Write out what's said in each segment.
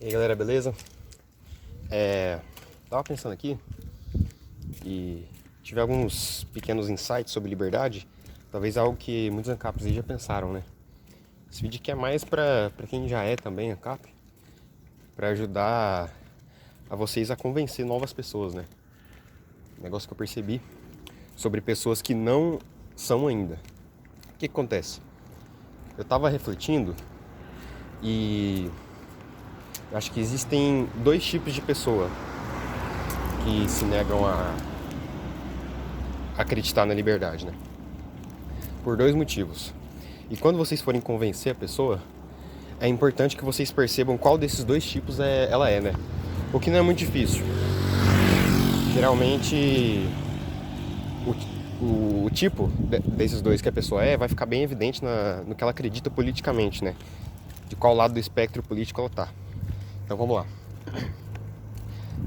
E aí galera, beleza? Tava pensando aqui e tive alguns pequenos insights sobre liberdade, talvez algo que muitos ANCAPs aí já pensaram, né? Esse vídeo aqui é mais pra quem já é também ANCAP, pra ajudar a vocês a convencer novas pessoas, né? Um negócio que eu percebi sobre pessoas que não são ainda. O que acontece? Eu tava refletindo e eu acho que existem dois tipos de pessoa que se negam a acreditar na liberdade, né? Por dois motivos. E quando vocês forem convencer a pessoa, é importante que vocês percebam qual desses dois tipos ela é, né? O que não é muito difícil. Geralmente, o tipo desses dois que a pessoa vai ficar bem evidente no que ela acredita politicamente, né? De qual lado do espectro político ela tá. Então vamos lá.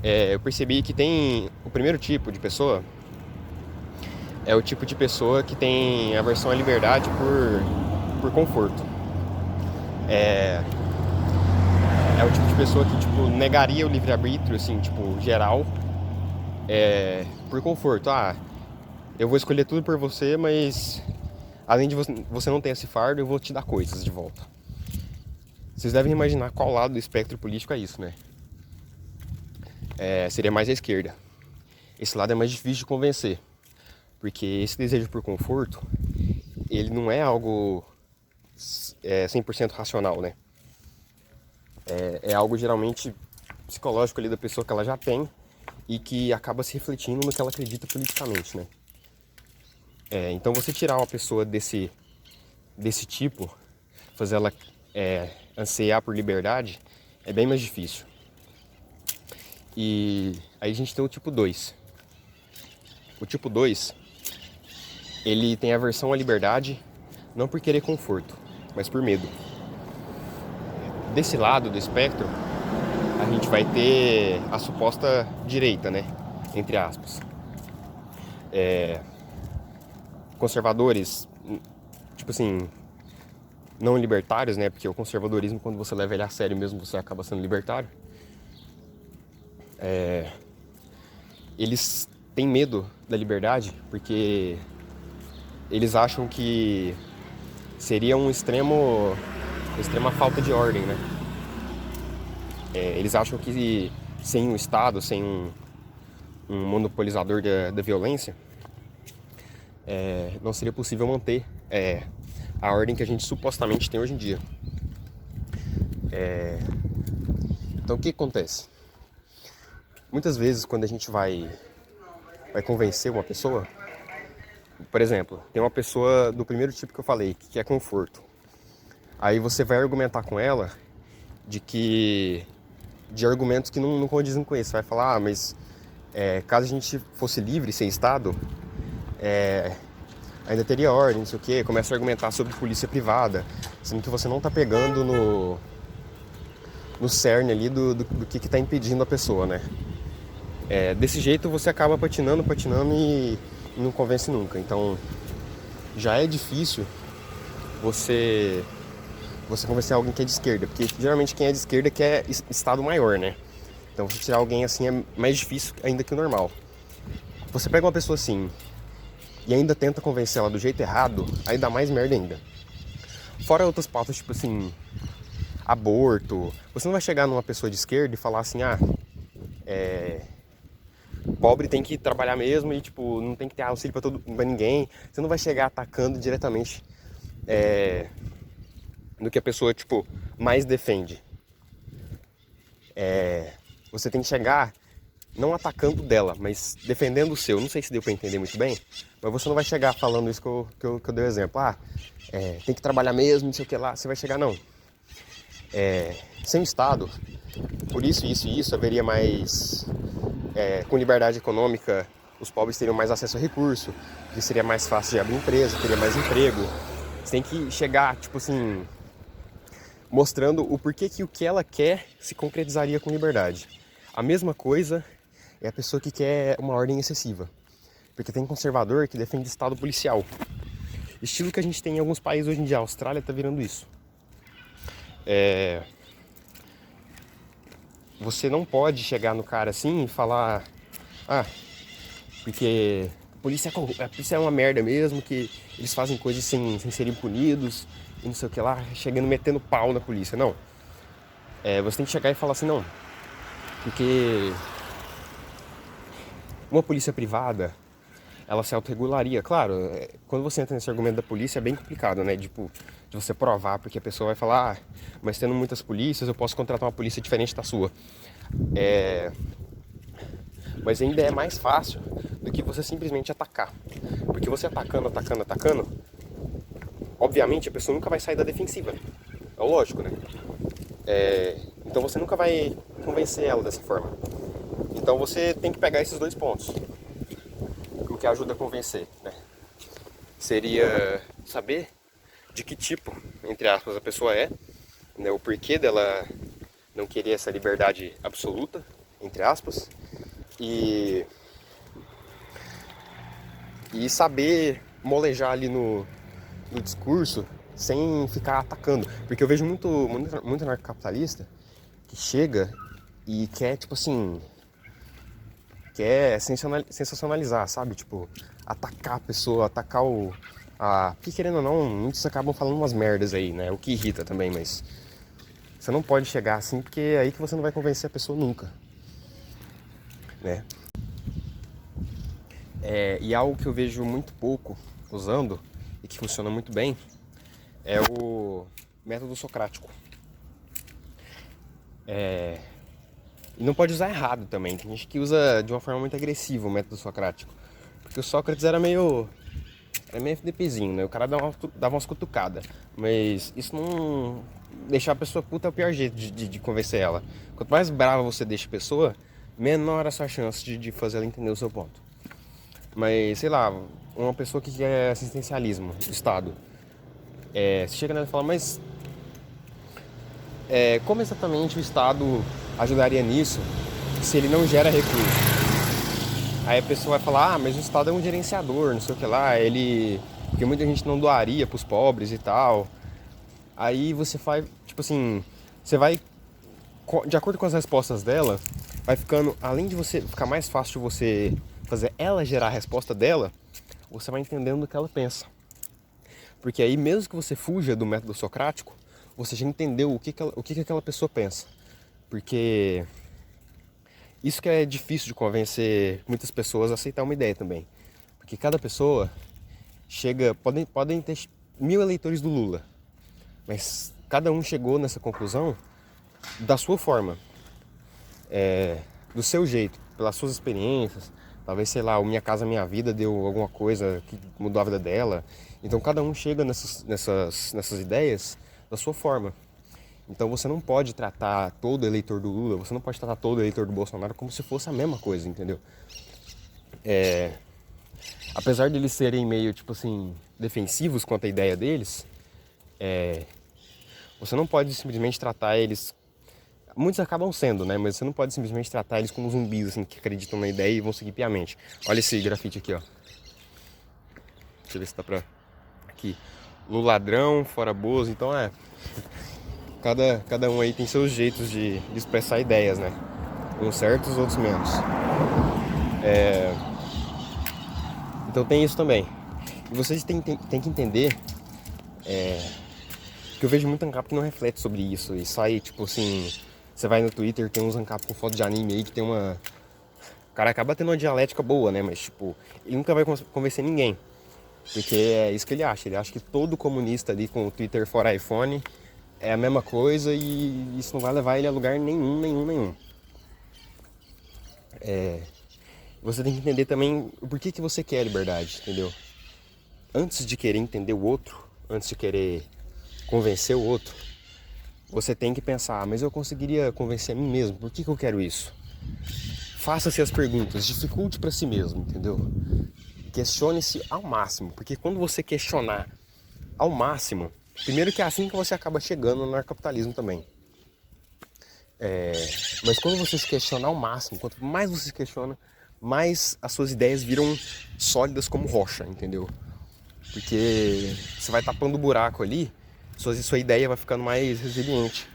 Eu percebi que tem o primeiro tipo de pessoa é o tipo de pessoa que tem aversão à liberdade por conforto. É o tipo de pessoa que, tipo, negaria o livre-arbítrio, assim, tipo, geral, por conforto. Ah, eu vou escolher tudo por você, mas além de você não ter esse fardo, eu vou te dar coisas de volta. Vocês devem imaginar qual lado do espectro político é isso, né? Seria mais a esquerda. Esse lado é mais difícil de convencer, porque esse desejo por conforto, ele não é algo 100% racional, né? É algo geralmente psicológico ali da pessoa que ela já tem e que acaba se refletindo no que ela acredita politicamente, né? Então você tirar uma pessoa desse tipo, fazer ela ansiar por liberdade, é bem mais difícil. E aí a gente tem o tipo 2. O tipo 2, ele tem aversão à liberdade, não por querer conforto, mas por medo. Desse lado do espectro, a gente vai ter a suposta direita, né? Entre aspas. Conservadores, tipo assim, não libertários, né? Porque o conservadorismo, quando você leva ele a sério mesmo, você acaba sendo libertário. Eles têm medo da liberdade porque eles acham que seria extrema falta de ordem, né? Eles acham que sem um Estado, sem um monopolizador da violência, não seria possível manter a ordem que a gente supostamente tem hoje em dia. Então o que acontece? Muitas vezes quando a gente vai convencer uma pessoa, por exemplo, tem uma pessoa do primeiro tipo que eu falei, que é conforto. Aí você vai argumentar com ela de argumentos que não condizem com isso. Você vai falar, mas caso a gente fosse livre, sem Estado, ainda teria ordem, não sei o quê. Começa a argumentar sobre polícia privada, sendo que você não está pegando no cerne ali do que está impedindo a pessoa, né? Desse jeito você acaba patinando e não convence nunca. Então já é difícil você convencer alguém que é de esquerda, porque geralmente quem é de esquerda quer Estado maior, né? Então você tirar alguém assim é mais difícil ainda que o normal. Você pega uma pessoa assim e ainda tenta convencer ela do jeito errado, aí dá mais merda ainda. Fora outras pautas, tipo assim, aborto. Você não vai chegar numa pessoa de esquerda e falar assim, pobre tem que trabalhar mesmo e, tipo, não tem que ter auxílio pra ninguém. Você não vai chegar atacando diretamente no que a pessoa, tipo, mais defende. Você tem que chegar não atacando dela, mas defendendo o seu. Não sei se deu pra entender muito bem, mas você não vai chegar falando isso que eu dei o exemplo. Tem que trabalhar mesmo, não sei o que lá. Você vai chegar, não. Sem Estado, por isso, haveria mais... com liberdade econômica, os pobres teriam mais acesso a recurso, que seria mais fácil de abrir empresa, teria mais emprego. Você tem que chegar, tipo assim, mostrando o porquê que o que ela quer se concretizaria com liberdade. A mesma coisa é a pessoa que quer uma ordem excessiva. Porque tem conservador que defende Estado policial. Estilo que a gente tem em alguns países hoje em dia. A Austrália tá virando isso. você não pode chegar no cara assim e falar, ah, porque a polícia é uma merda mesmo, que eles fazem coisas sem serem punidos, e não sei o que lá, chegando metendo pau na polícia. Não. Você tem que chegar e falar assim, não, porque uma polícia privada, ela se autorregularia. Claro, quando você entra nesse argumento da polícia é bem complicado, né? Tipo, de você provar, porque a pessoa vai falar, mas tendo muitas polícias, eu posso contratar uma polícia diferente da sua. Mas ainda é mais fácil do que você simplesmente atacar. Porque você atacando, obviamente a pessoa nunca vai sair da defensiva. É lógico, né? Então você nunca vai convencer ela dessa forma. Então você tem que pegar esses dois pontos. O que ajuda a convencer, né? Seria saber de que tipo, entre aspas, a pessoa é, né? O porquê dela não querer essa liberdade absoluta, entre aspas, e saber molejar ali no discurso sem ficar atacando. Porque eu vejo muito anarcocapitalista que chega e quer, tipo assim, quer sensacionalizar, sabe? Tipo, atacar a pessoa, atacar o... Porque querendo ou não, muitos acabam falando umas merdas aí, né? O que irrita também, mas você não pode chegar assim, porque é aí que você não vai convencer a pessoa nunca, né? E algo que eu vejo muito pouco usando e que funciona muito bem é o método socrático. E não pode usar errado também. Tem gente que usa de uma forma muito agressiva o método socrático. Porque o Sócrates era meio FDPzinho, né? O cara dava umas cutucadas. Mas isso não... Deixar a pessoa puta é o pior jeito de convencer ela. Quanto mais brava você deixa a pessoa, menor a sua chance de fazer ela entender o seu ponto. Mas, sei lá, uma pessoa que quer assistencialismo do Estado. Você chega nela e fala, mas como exatamente o Estado ajudaria nisso se ele não gera recursos? Aí a pessoa vai falar, mas o Estado é um gerenciador, não sei o que lá, porque muita gente não doaria pros pobres e tal. Aí você faz, tipo assim, você vai, de acordo com as respostas dela, vai ficando, além de você ficar mais fácil de você fazer ela gerar a resposta dela, você vai entendendo o que ela pensa. Porque aí mesmo que você fuja do método socrático, você já entendeu o que aquela pessoa pensa. Porque isso que é difícil de convencer muitas pessoas a aceitar uma ideia também. Porque cada pessoa chega... Podem ter 1000 eleitores do Lula, mas cada um chegou nessa conclusão da sua forma, do seu jeito, pelas suas experiências. Talvez, sei lá, o Minha Casa Minha Vida deu alguma coisa que mudou a vida dela. Então cada um chega nessas ideias da sua forma. Então você não pode tratar todo eleitor do Lula, você não pode tratar todo eleitor do Bolsonaro como se fosse a mesma coisa, entendeu? Apesar de eles serem meio, tipo assim, defensivos quanto à ideia deles, você não pode simplesmente tratar eles... Muitos acabam sendo, né? Mas você não pode simplesmente tratar eles como zumbis, assim, que acreditam na ideia e vão seguir piamente. Olha esse grafite aqui, ó. Deixa eu ver se dá pra... Aqui. Lula ladrão, fora Bozo, então Cada um aí tem seus jeitos de expressar ideias, né? Uns certos, outros menos. Então tem isso também. E vocês têm que entender que eu vejo muito ANCAP que não reflete sobre isso. E sai, tipo assim... Você vai no Twitter, tem uns ANCAP com foto de anime aí que tem uma... O cara acaba tendo uma dialética boa, né? Mas, tipo, ele nunca vai convencer ninguém. Porque é isso que ele acha. Ele acha que todo comunista ali com o Twitter fora iPhone é a mesma coisa e isso não vai levar ele a lugar nenhum. Você tem que entender também o porquê que você quer a liberdade, entendeu? Antes de querer entender o outro, antes de querer convencer o outro, você tem que pensar, mas eu conseguiria convencer a mim mesmo? Por que eu quero isso? Faça-se as perguntas, dificulte para si mesmo, entendeu? Questione-se ao máximo, porque quando você questionar ao máximo, primeiro que é assim que você acaba chegando no anarcapitalismo também. Mas quando você se questiona ao máximo, quanto mais você se questiona, mais as suas ideias viram sólidas como rocha, entendeu? Porque você vai tapando o buraco ali, sua ideia vai ficando mais resiliente.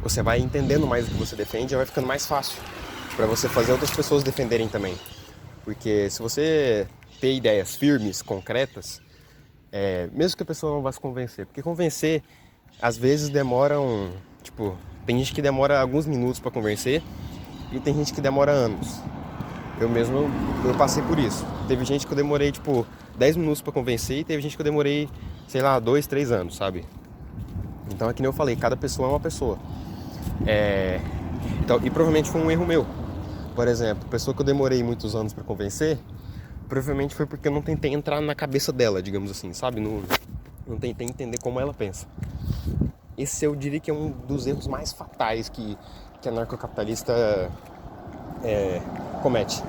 você vai entendendo mais o que você defende e vai ficando mais fácil para você fazer outras pessoas defenderem também. Porque se você ter ideias firmes, concretas, mesmo que a pessoa não vá se convencer, porque convencer às vezes demora tipo, tem gente que demora alguns minutos para convencer e tem gente que demora anos. Eu mesmo, eu passei por isso. Teve gente que eu demorei, tipo, 10 minutos pra convencer e teve gente que eu demorei, sei lá, 2, 3 anos, sabe? Então é que nem eu falei, cada pessoa é uma pessoa. Então, e provavelmente foi um erro meu. Por exemplo, a pessoa que eu demorei muitos anos pra convencer, provavelmente foi porque eu não tentei entrar na cabeça dela, digamos assim, sabe? Não tentei entender como ela pensa. Esse eu diria que é um dos erros mais fatais que anarcocapitalista comete.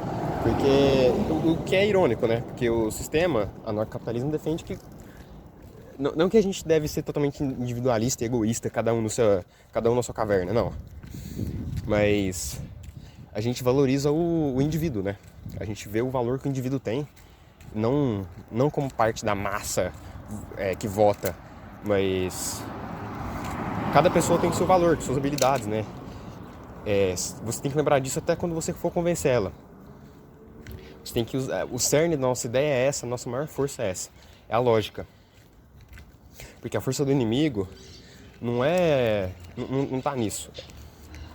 Porque o que é irônico, né? Porque o sistema, anarcocapitalismo, defende que não que a gente deve ser totalmente individualista e egoísta, cada um na sua caverna, não. Mas a gente valoriza o indivíduo, né? A gente vê o valor que o indivíduo tem, não como parte da massa que vota, mas cada pessoa tem o seu valor, suas habilidades, né? Você tem que lembrar disso até quando você for convencer ela. Você tem que usar, o cerne da nossa ideia é essa, a nossa maior força é essa, é a lógica. Porque a força do inimigo não tá nisso.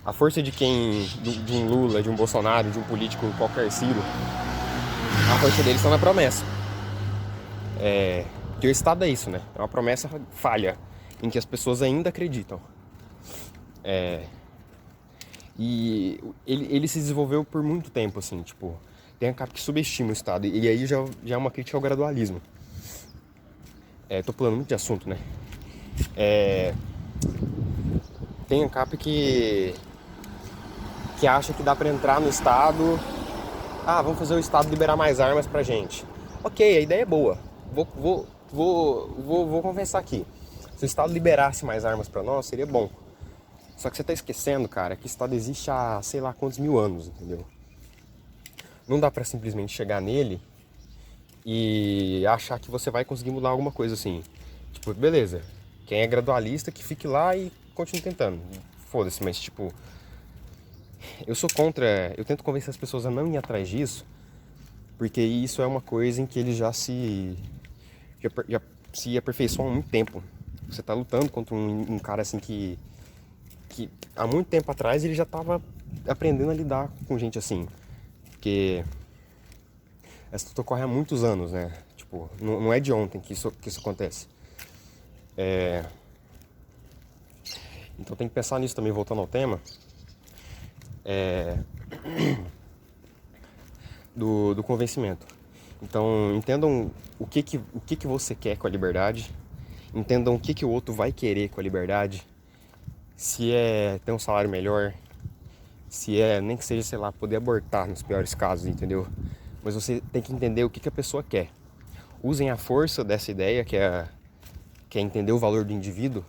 A força de de um Lula, de um Bolsonaro, de um político qualquer Ciro, a força deles está na promessa. Porque o Estado é isso, né? É uma promessa falha, em que as pessoas ainda acreditam. E ele se desenvolveu por muito tempo, assim, tipo, tem a capa que subestima o Estado, e aí já é uma crítica ao gradualismo. Tô pulando muito de assunto, né? Tem a capa que acha que dá pra entrar no Estado. Vamos fazer o Estado liberar mais armas pra gente. Ok, a ideia é boa. Vou confessar aqui. Se o Estado liberasse mais armas pra nós, seria bom. Só que você tá esquecendo, cara, que o Estado existe há sei lá quantos mil anos, entendeu? Não dá pra simplesmente chegar nele e achar que você vai conseguir mudar alguma coisa assim. Tipo, beleza, quem é gradualista que fique lá e continue tentando. Foda-se, mas tipo, eu sou contra, eu tento convencer as pessoas a não ir atrás disso, porque isso é uma coisa em que eles já se aperfeiçoam há muito tempo. Você tá lutando contra um cara assim que há muito tempo atrás ele já tava aprendendo a lidar com gente assim. Porque essa luta ocorre há muitos anos, né? Tipo, não é de ontem que isso acontece. Então tem que pensar nisso também, voltando ao tema. Do convencimento. Então entendam o que você quer com a liberdade, entendam o que o outro vai querer com a liberdade, se é ter um salário melhor, se é, nem que seja, sei lá, poder abortar nos piores casos, entendeu? Mas você tem que entender o que a pessoa quer. Usem a força dessa ideia, que é entender o valor do indivíduo,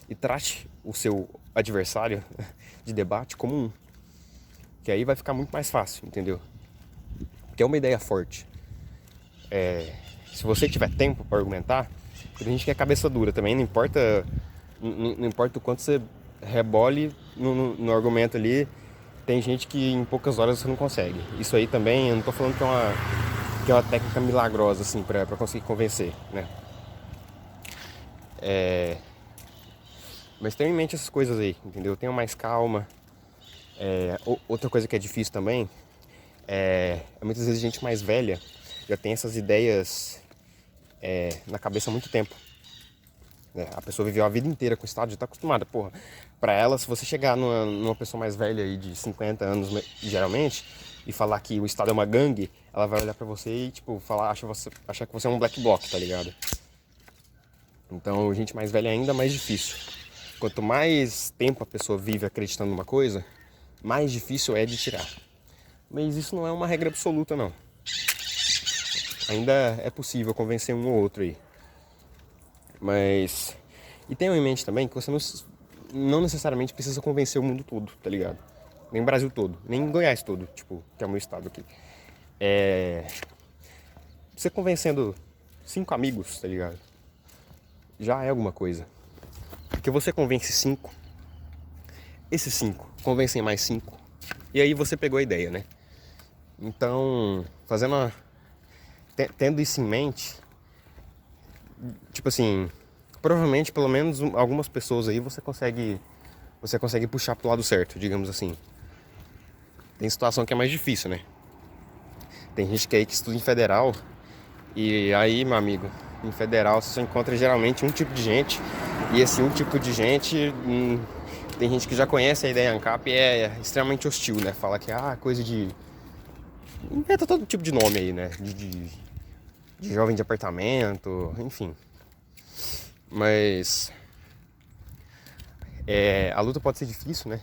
e trate o seu adversário de debate como um. Que aí vai ficar muito mais fácil, entendeu? Porque é uma ideia forte. Se você tiver tempo para argumentar, porque tem gente que é cabeça dura também, não importa o quanto você rebole no argumento ali, tem gente que em poucas horas você não consegue. Isso aí também, eu não tô falando que é uma técnica milagrosa, assim, pra conseguir convencer, né? Mas tenha em mente essas coisas aí, entendeu? Tenha mais calma. Outra coisa que é difícil também muitas vezes gente mais velha já tem essas ideias na cabeça há muito tempo. A pessoa viveu a vida inteira com o Estado, já está acostumada. Porra, pra ela, se você chegar numa pessoa mais velha aí de 50 anos, geralmente, e falar que o Estado é uma gangue, ela vai olhar pra você e, tipo, achar que você é um black bloc, tá ligado? Então, gente mais velha é ainda mais difícil. Quanto mais tempo a pessoa vive acreditando numa coisa, mais difícil é de tirar. Mas isso não é uma regra absoluta, não. Ainda é possível convencer um ou outro aí. Mas... E tenham em mente também que você não necessariamente precisa convencer o mundo todo, tá ligado? Nem o Brasil todo, nem Goiás todo, tipo, que é o meu estado aqui. Você convencendo 5 amigos, tá ligado? Já é alguma coisa. Porque você convence 5, esses 5 convencem mais 5. E aí você pegou a ideia, né? Então, tendo isso em mente, tipo assim, provavelmente pelo menos algumas pessoas aí você consegue puxar pro lado certo, digamos assim. Tem situação que é mais difícil, né? Tem gente que aí que estuda em federal e aí, meu amigo, em federal você só encontra geralmente um tipo de gente. E esse um tipo de gente, tem gente que já conhece a ideia ANCAP e é extremamente hostil, né? Fala que coisa de... Inventa todo tipo de nome aí, né? De jovem de apartamento, enfim. Mas a luta pode ser difícil, né?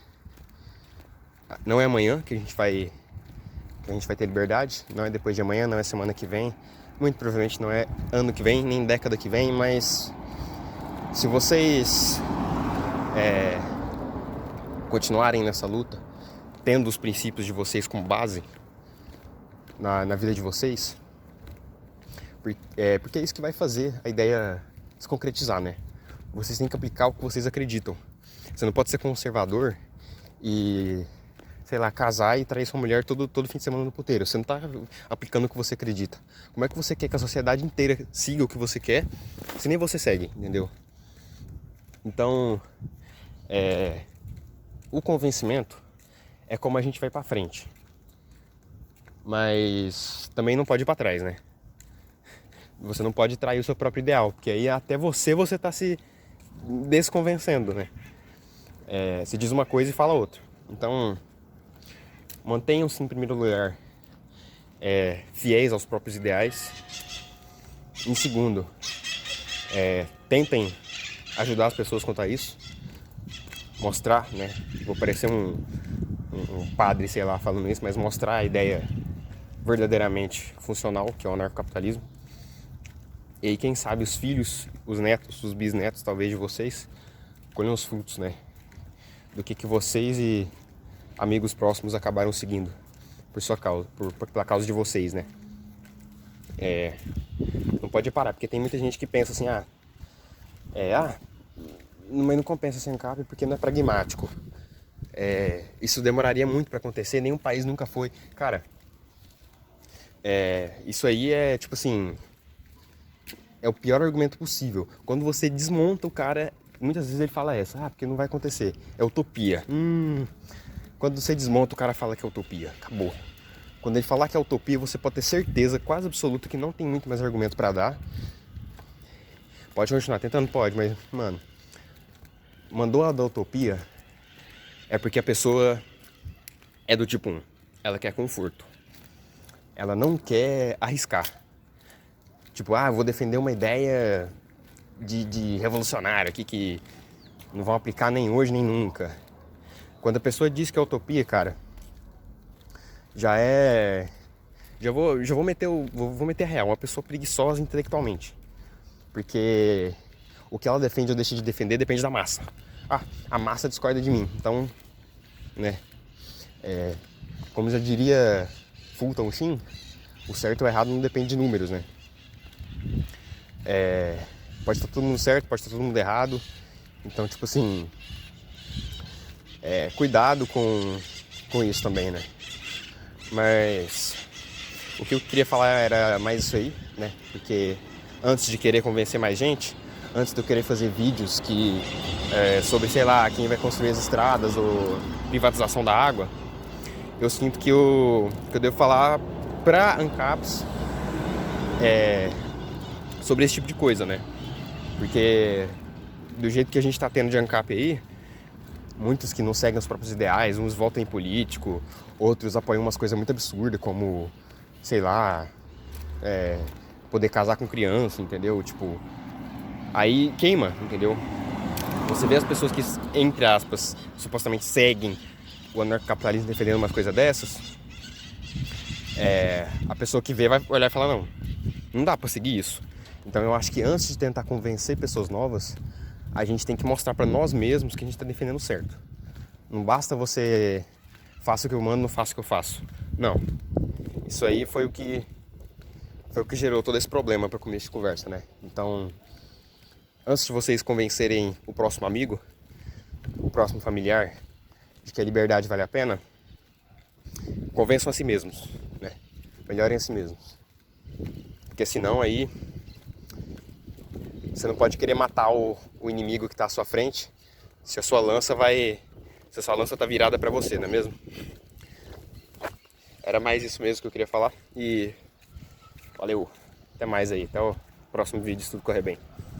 Não é amanhã que a gente vai ter liberdade, não é depois de amanhã, não é semana que vem, muito provavelmente não é ano que vem, nem década que vem, mas se vocês continuarem nessa luta, tendo os princípios de vocês como base na vida de vocês, porque é isso que vai fazer a ideia se concretizar, né? Vocês têm que aplicar o que vocês acreditam. Você não pode ser conservador e, sei lá, casar e trair sua mulher todo fim de semana no puteiro. Você não tá aplicando o que você acredita. Como é que você quer que a sociedade inteira siga o que você quer se nem você segue, entendeu? Então, o convencimento é como a gente vai pra frente. Mas também não pode ir pra trás, né? Você não pode trair o seu próprio ideal, porque aí até você tá se desconvencendo, né? Se diz uma coisa e fala outra. Então, mantenham-se em primeiro lugar fiéis aos próprios ideais. Em segundo, tentem ajudar as pessoas quanto a isso. Mostrar, né? Vou parecer um padre, sei lá, falando isso, mas mostrar a ideia verdadeiramente funcional, que é o anarcocapitalismo. E aí, quem sabe, os filhos, os netos, os bisnetos, talvez, de vocês, colham os frutos, né? Do que vocês e amigos próximos acabaram seguindo por sua causa, pela causa de vocês, né? Não pode parar, porque tem muita gente que pensa assim, mas não compensa ser ANCAP porque não é pragmático. Isso demoraria muito para acontecer, nenhum país nunca foi. Cara, isso aí é tipo assim, é o pior argumento possível. Quando você desmonta o cara, muitas vezes ele fala porque não vai acontecer. É utopia. Quando você desmonta, o cara fala que é utopia. Acabou. Quando ele falar que é utopia, você pode ter certeza, quase absoluta, que não tem muito mais argumento pra dar. Pode continuar tentando? Pode, mas, mano, mandou a da utopia é porque a pessoa é do tipo 1. Ela quer conforto. Ela não quer arriscar. Tipo, vou defender uma ideia de revolucionário aqui que não vão aplicar nem hoje nem nunca. Quando a pessoa diz que é utopia, cara, já vou meter a real, uma pessoa preguiçosa intelectualmente. Porque o que ela defende ou deixa de defender depende da massa. A massa discorda de mim, então, né? Como já diria Fulton Sheen, o certo ou errado não depende de números, né? Pode estar todo mundo certo, pode estar todo mundo errado. Então, tipo assim, cuidado com isso também, né? Mas o que eu queria falar era mais isso aí, né? Porque antes de querer convencer mais gente, antes de eu querer fazer vídeos sobre, sei lá, quem vai construir as estradas ou privatização da água, eu sinto que eu devo falar pra ANCAPs sobre esse tipo de coisa, né? Porque do jeito que a gente tá tendo de ANCAP aí, muitos que não seguem os próprios ideais, uns votam em político, outros apoiam umas coisas muito absurdas, como, sei lá, poder casar com criança, entendeu? Tipo, aí queima, entendeu? Você vê as pessoas que, entre aspas, supostamente seguem o anarcocapitalismo defendendo umas coisas dessas, a pessoa que vê vai olhar e falar, não dá pra seguir isso. Então eu acho que antes de tentar convencer pessoas novas, a gente tem que mostrar pra nós mesmos que a gente tá defendendo certo. Não basta você faça o que eu mando, não faça o que eu faço. Não. Isso aí foi o que gerou todo esse problema para começo de conversa, né? Então, antes de vocês convencerem o próximo amigo, o próximo familiar, de que a liberdade vale a pena, convençam a si mesmos, né? Melhorem a si mesmos. Porque senão aí você não pode querer matar o inimigo que está à sua frente se a sua lança tá virada para você, não é mesmo? Era mais isso mesmo que eu queria falar e valeu, até mais aí, até o próximo vídeo se tudo correr bem.